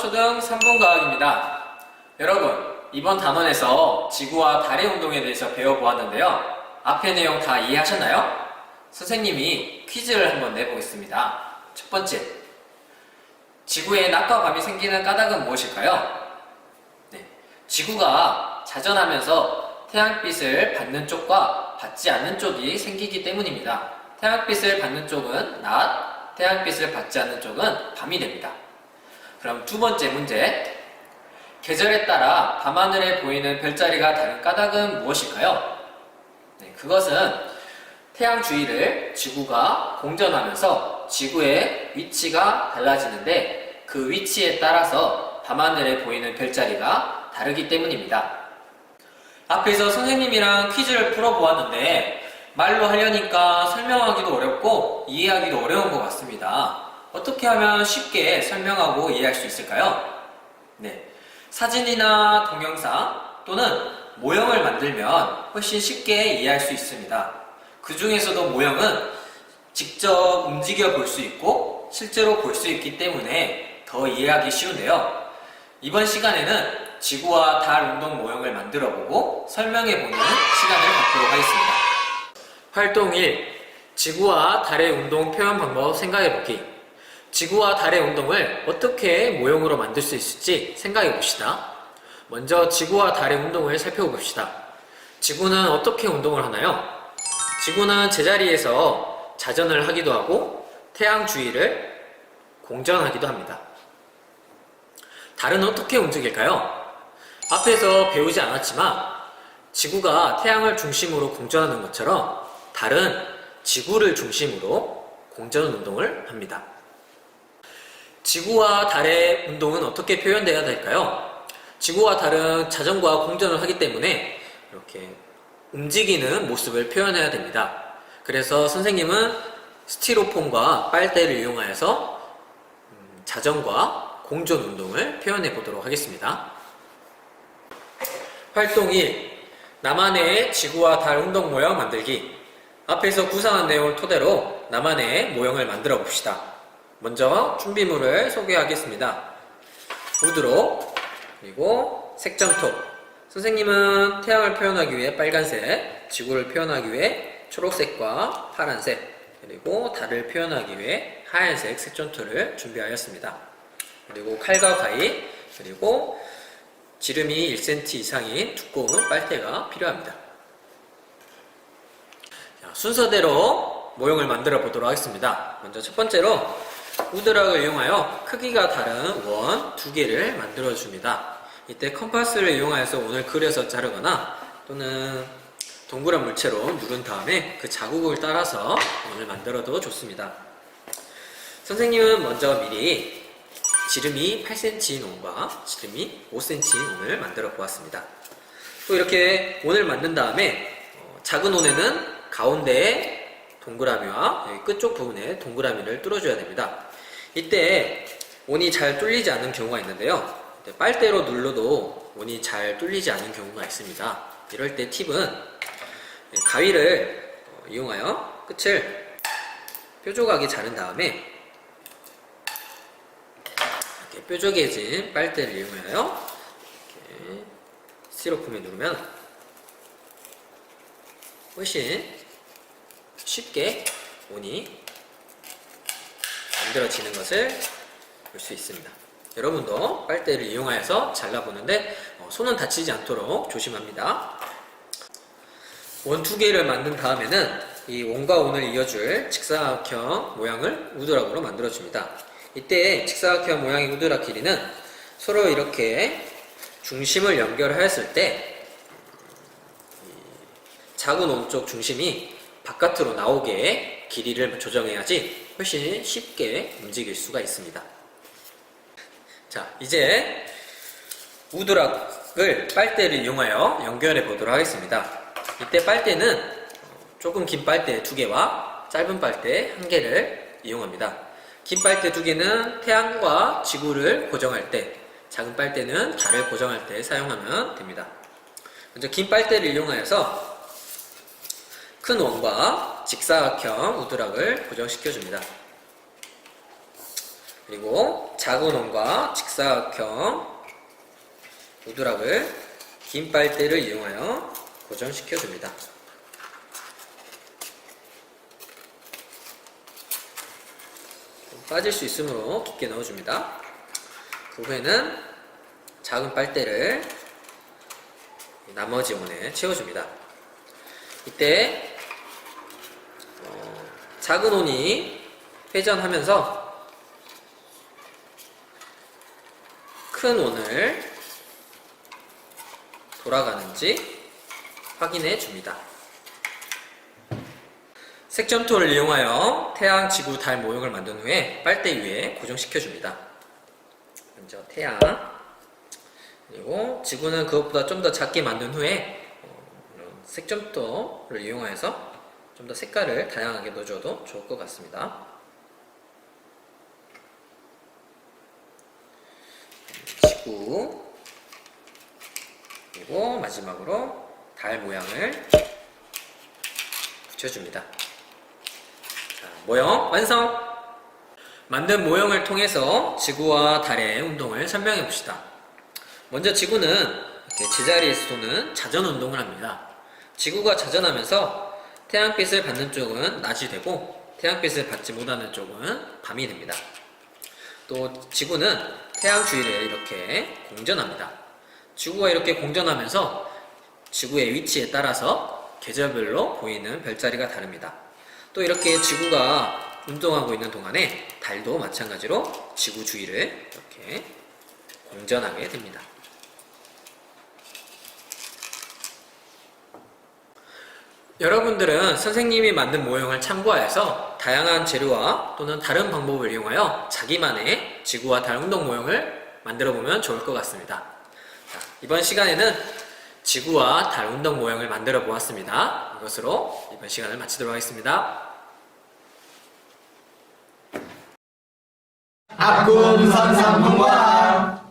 초등 3번 과학입니다. 여러분, 이번 단원에서 지구와 달의 운동에 대해서 배워보았는데요. 앞의 내용 다 이해하셨나요? 선생님이 퀴즈를 한번 내보겠습니다. 첫 번째, 지구에 낮과 밤이 생기는 까닭은 무엇일까요? 네, 지구가 자전하면서 태양빛을 받는 쪽과 받지 않는 쪽이 생기기 때문입니다. 태양빛을 받는 쪽은 낮, 태양빛을 받지 않는 쪽은 밤이 됩니다. 그럼 두 번째 문제, 계절에 따라 밤하늘에 보이는 별자리가 다른 까닭은 무엇일까요? 네, 그것은 태양 주위를 지구가 공전하면서 지구의 위치가 달라지는데 그 위치에 따라서 밤하늘에 보이는 별자리가 다르기 때문입니다. 앞에서 선생님이랑 퀴즈를 풀어보았는데 말로 하려니까 설명하기도 어렵고 이해하기도 어려운 것 같습니다. 어떻게 하면 쉽게 설명하고 이해할 수 있을까요? 네, 사진이나 동영상 또는 모형을 만들면 훨씬 쉽게 이해할 수 있습니다. 그 중에서도 모형은 직접 움직여 볼 수 있고 실제로 볼 수 있기 때문에 더 이해하기 쉬운데요. 이번 시간에는 지구와 달 운동 모형을 만들어 보고 설명해 보는 시간을 갖도록 하겠습니다. 활동 1. 지구와 달의 운동 표현 방법 생각해 보기. 지구와 달의 운동을 어떻게 모형으로 만들 수 있을지 생각해 봅시다. 먼저 지구와 달의 운동을 살펴봅시다. 지구는 어떻게 운동을 하나요? 지구는 제자리에서 자전을 하기도 하고 태양 주위를 공전하기도 합니다. 달은 어떻게 움직일까요? 앞에서 배우지 않았지만 지구가 태양을 중심으로 공전하는 것처럼 달은 지구를 중심으로 공전 운동을 합니다. 지구와 달의 운동은 어떻게 표현되어야 될까요? 지구와 달은 자전과 공전을 하기 때문에 이렇게 움직이는 모습을 표현해야 됩니다. 그래서 선생님은 스티로폼과 빨대를 이용하여서 자전과 공전 운동을 표현해 보도록 하겠습니다. 활동 1. 나만의 지구와 달 운동 모형 만들기. 앞에서 구상한 내용을 토대로 나만의 모형을 만들어 봅시다. 먼저 준비물을 소개하겠습니다. 우드로, 그리고 색점토. 선생님은 태양을 표현하기 위해 빨간색, 지구를 표현하기 위해 초록색과 파란색, 그리고 달을 표현하기 위해 하얀색 색점토를 준비하였습니다. 그리고 칼과 가위, 그리고 지름이 1cm 이상인 두꺼운 빨대가 필요합니다. 자, 순서대로 모형을 만들어 보도록 하겠습니다. 먼저 첫 번째로 우드락을 이용하여 크기가 다른 원 2개를 만들어 줍니다. 이때 컴파스를 이용하여서 원을 그려서 자르거나 또는 동그란 물체로 누른 다음에 그 자국을 따라서 원을 만들어도 좋습니다. 선생님은 먼저 미리 지름이 8cm인 원과 지름이 5cm인 원을 만들어 보았습니다. 또 이렇게 원을 만든 다음에 작은 원에는 가운데에 동그라미와 여기 끝쪽 부분에 동그라미를 뚫어줘야 됩니다. 이때 원이 잘 뚫리지 않는 경우가 있는데요. 빨대로 눌러도 원이 잘 뚫리지 않는 경우가 있습니다. 이럴 때 팁은 가위를 이용하여 끝을 뾰족하게 자른 다음에 이렇게 뾰족해진 빨대를 이용하여 이렇게 스티로폼에 누르면 훨씬 쉽게 원이 만들어지는 것을 볼 수 있습니다. 여러분도 빨대를 이용하여서 잘라보는데 손은 다치지 않도록 조심합니다. 원 2개를 만든 다음에는 이 원과 원을 이어줄 직사각형 모양을 우드락으로 만들어줍니다. 이때 직사각형 모양의 우드락 길이는 서로 이렇게 중심을 연결하였을 때 작은 원 쪽 중심이 바깥으로 나오게 길이를 조정해야지 훨씬 쉽게 움직일 수가 있습니다. 자, 이제 우드락을 빨대를 이용하여 연결해 보도록 하겠습니다. 이때 빨대는 조금 긴 빨대 2개와 짧은 빨대 1개를 이용합니다. 긴 빨대 2개는 태양과 지구를 고정할 때, 작은 빨대는 달을 고정할 때 사용하면 됩니다. 먼저 긴 빨대를 이용하여서 큰 원과 직사각형 우드락을 고정시켜 줍니다. 그리고 자구논과 직사각형 우드락을 긴 빨대를 이용하여 고정시켜 줍니다. 빠질 수 있으므로 깊게 넣어줍니다. 그 후에는 작은 빨대를 나머지 원에 채워줍니다. 이때 작은 원이 회전하면서 큰 원을 돌아가는지 확인해 줍니다. 색점토를 이용하여 태양, 지구, 달 모형을 만든 후에 빨대 위에 고정시켜 줍니다. 먼저 태양, 그리고 지구는 그것보다 좀 더 작게 만든 후에 색점토를 이용해서 좀 더 색깔을 다양하게 넣어줘도 좋을 것 같습니다. 지구, 그리고 마지막으로 달 모양을 붙여줍니다. 자, 모형 완성! 만든 모형을 통해서 지구와 달의 운동을 설명해 봅시다. 먼저 지구는 이렇게 제자리에서 도는 자전 운동을 합니다. 지구가 자전하면서 태양빛을 받는 쪽은 낮이 되고 태양빛을 받지 못하는 쪽은 밤이 됩니다. 또 지구는 태양 주위를 이렇게 공전합니다. 지구가 이렇게 공전하면서 지구의 위치에 따라서 계절별로 보이는 별자리가 다릅니다. 또 이렇게 지구가 운동하고 있는 동안에 달도 마찬가지로 지구 주위를 이렇게 공전하게 됩니다. 여러분들은 선생님이 만든 모형을 참고하여서 다양한 재료와 또는 다른 방법을 이용하여 자기만의 지구와 달 운동 모형을 만들어 보면 좋을 것 같습니다. 자, 이번 시간에는 지구와 달 운동 모형을 만들어 보았습니다. 이것으로 이번 시간을 마치도록 하겠습니다. 아꿈 선상문화